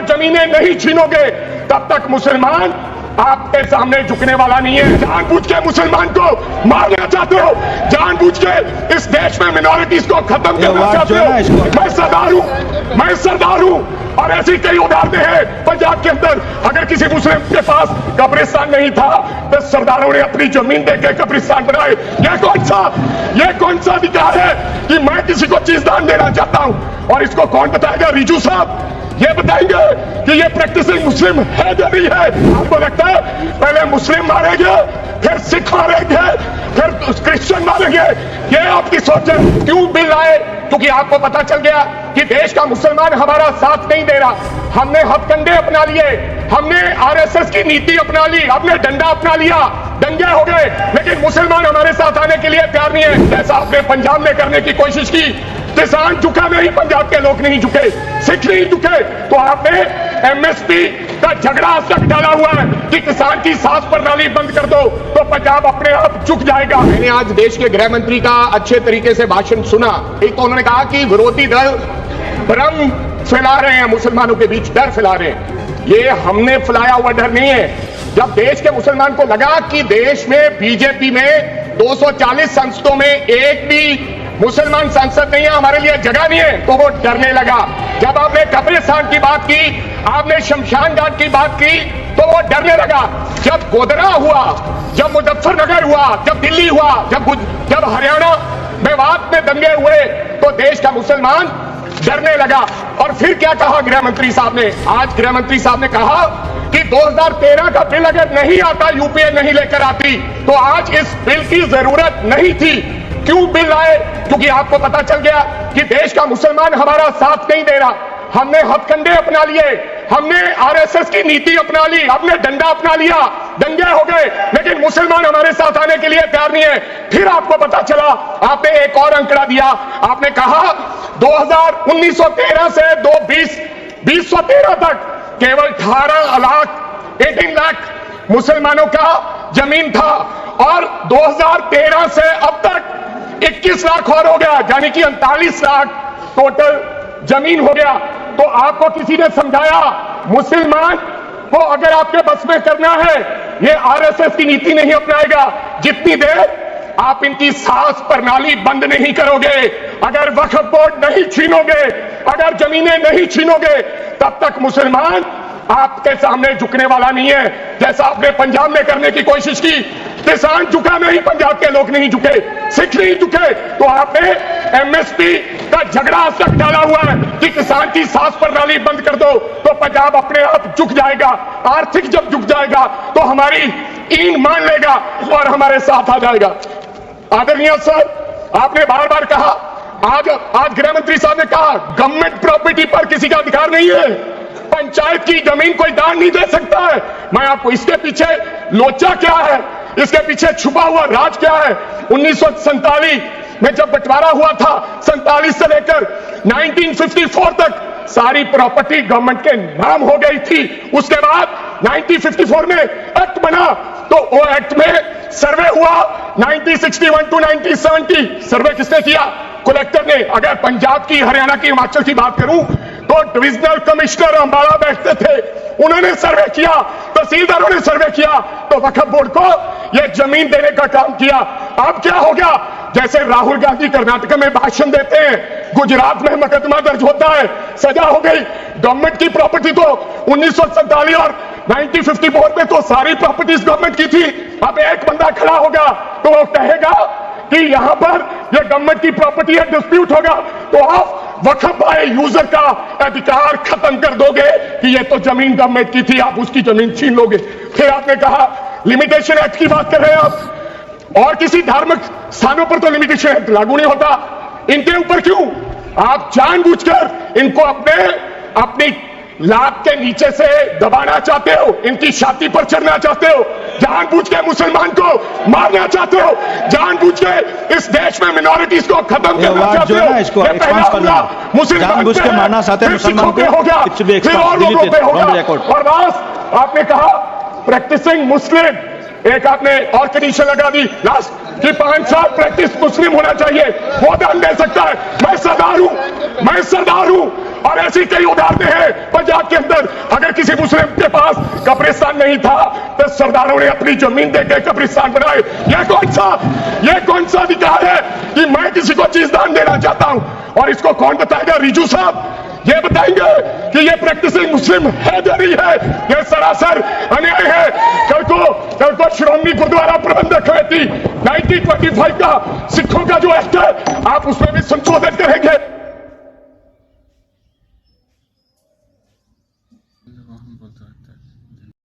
जमीनें नहीं छीनोगे तब तक मुसलमान आपके सामने झुकने वाला नहीं है। जानबूझ के मुसलमान को मारना चाहते हो, जानबूझ के इस देश में मिनॉरिटीज को खत्म करना चाहते हो। मैं सरदार हूं और ऐसी कई उदाहरणें हैं पंजाब के अंदर। अगर किसी मुस्लिम के पास कब्रिस्तान नहीं था तो सरदारों ने अपनी जमीन देकर कब्रिस्तान बनाए। ये कौन सा अधिकार है कि मैं किसी को चीज दान देना चाहता हूं? और इसको कौन बताएगा? रिजू साहब ये बताएंगे कि ये प्रैक्टिसिंग मुस्लिम है या नहीं है? आपको लगता है पहले मुस्लिम मारेंगे, फिर सिख मारेंगे, फिर क्रिश्चियन मारेंगे? ये आपकी सोच है। क्यों बिल आए? क्योंकि आपको पता चल गया कि देश का मुसलमान हमारा साथ नहीं दे रहा। हमने हथकंडे अपना लिए, हमने आरएसएस की नीति अपना ली, हमने डंडा अपना लिया, दंगे हो गए, लेकिन मुसलमान हमारे साथ आने के लिए तैयार नहीं है। जैसा आपने पंजाब में करने की कोशिश की, किसान झुका नहीं, पंजाब के लोग नहीं झुके, सिख नहीं झुके, तो आपने एमएसपी का झगड़ा आज तक डाला हुआ है कि किसान की सांस प्रणाली बंद कर दो तो पंजाब अपने आप झुक जाएगा। मैंने आज देश के गृह मंत्री का अच्छे तरीके से भाषण सुना। एक तो उन्होंने कहा कि विरोधी दल भ्रम फैला रहे हैं, मुसलमानों के बीच डर फैला रहे हैं। ये हमने फैलाया हुआ डर नहीं है। जब देश के मुसलमान को लगा कि देश में बीजेपी में 240 संसदों में एक भी मुसलमान सांसद नहीं है, हमारे लिए जगह नहीं है, तो वो डरने लगा। जब आपने कब्रिस्तान की बात की, आपने शमशान घाट की बात की, तो वो डरने लगा। जब गोधरा हुआ, जब मुजफ्फरनगर हुआ, जब दिल्ली हुआ, जब हरियाणा मेवात में दंगे हुए, तो देश का मुसलमान डरने लगा। और फिर क्या कहा गृह मंत्री साहब ने? आज गृह मंत्री साहब ने कहा कि 2013 का बिल अगर नहीं आता, यूपीए नहीं लेकर आती, तो आज इस बिल की जरूरत नहीं थी। क्यों बिल आए? क्योंकि आपको पता चल गया कि देश का मुसलमान हमारा साथ नहीं दे रहा। हमने हथकंडे अपना लिए, हमने आरएसएस की नीति अपना ली, हमने डंडा अपना लिया, दंगे हो गए, लेकिन मुसलमान हमारे साथ आने के लिए तैयार नहीं है। फिर आपको पता चला, आपने एक और अंकड़ा दिया, आपने कहा 1913 से 2013 तक केवल 18 लाख मुसलमानों का जमीन था और 2013 से अब तक 21 लाख और हो गया, यानी कि 39 लाख टोटल जमीन हो गया। तो आपको किसी ने समझाया मुसलमान को अगर आपके बस में करना है, ये आरएसएस की नीति नहीं अपनाएगा जितनी देर आप इनकी सांस प्रणाली बंद नहीं करोगे, अगर वक्फ बोर्ड नहीं छीनोगे, अगर जमीनें नहीं छीनोगे, तब तक मुसलमान आपके सामने झुकने वाला नहीं है। जैसा आपने पंजाब में करने की कोशिश की, किसान झुका नहीं, पंजाब के लोग नहीं झुके, सिख नहीं झुके, तो आपने एमएसपी का झगड़ा आज तक डाला हुआ है कि किसान की सांस प्रणाली बंद कर दो तो पंजाब अपने आप झुक जाएगा। आर्थिक जब झुक जाएगा तो हमारी ईन मान लेगा और हमारे साथ आ जाएगा। आदरणीय सर, आपने बार बार कहा, आज गृह मंत्री साहब ने कहा गवर्नमेंट प्रॉपर्टी पर किसी का अधिकार नहीं है, पंचायत की जमीन कोई दान नहीं दे सकता है। मैं आपको इसके पीछे लोचा क्या है, इसके पीछे छुपा हुआ राज क्या है? 1947 में जब बंटवारा हुआ था, 47 से लेकर 1954 तक सारी प्रॉपर्टी गवर्नमेंट के नाम हो गई थी। उसके बाद 1954 में एक्ट बना, तो वो एक्ट में सर्वे हुआ 1961 टू 1970। सर्वे किसने किया? कलेक्टर ने। अगर पंजाब की, हरियाणा की, हिमाचल की बात करूं तो डिविजनल कमिश्नर अंबाला बैठते थे, उन्होंने सर्वे किया, तहसीलदारों ने सर्वे किया, तो वक्फ बोर्ड को यह जमीन देने का काम किया। अब क्या हो गया? जैसे राहुल गांधी कर्नाटक में भाषण देते हैं, गुजरात में मुकदमा दर्ज होता है, सजा हो गई। गवर्नमेंट की प्रॉपर्टी तो 1947 और 1954 में तो सारी प्रॉपर्टीज गवर्नमेंट की थी। अब एक बंदा खड़ा होगा तो वो कहेगा कि यहां पर ये गवर्नमेंट की प्रॉपर्टी है, डिस्प्यूट होगा, तो आप वक्फ यूजर का अधिकार खत्म कर दोगे कि ये तो जमीन गवर्नमेंट की थी, आप उसकी जमीन छीन लोगे। फिर आपने कहा लिमिटेशन एक्ट की बात कर रहे हैं आप, और किसी धार्मिक स्थानों पर तो लिमिटेशन एक्ट लागू नहीं होता, इनके ऊपर क्यों? आप जानबूझकर इनको अपनी लात के नीचे से दबाना चाहते हो, इनकी छाती पर चढ़ना चाहते हो, जानबूझ के मुसलमान को मारना चाहते हो, जानबूझ के इस देश में मिनॉरिटीज को खत्म करना चाहते हो। मुसलमान के मारना चाहते मुसलमान को हो गया, फिर और लोगों पे होगा। और बस आपने कहा प्रैक्टिसिंग मुस्लिम, एक आपने और कंडीशन लगा दी लास्ट कि 5 साल प्रैक्टिस मुस्लिम होना चाहिए, वो दान दे सकता है। मैं सरदार हूं और ऐसी कई उदाहरणें हैं पंजाब के अंदर। अगर किसी मुस्लिम के पास कब्रिस्तान नहीं था तो सरदारों ने अपनी जमीन देकर कब्रिस्तान बनाए। यह कौन सा अधिकार है कि मैं किसी को चीज दान देना चाहता हूं? और इसको कौन बताएगा? रिजू साहब ये बताएंगे कि ये प्रैक्टिसिंग मुस्लिम है या नहीं है? यह सरासर अन्याय है। कल को श्रोमणी गुरुद्वारा प्रबंधक कमेटी 1925 का सिखों का जो एक्ट है, आप उसमें भी संशोधन करेंगे।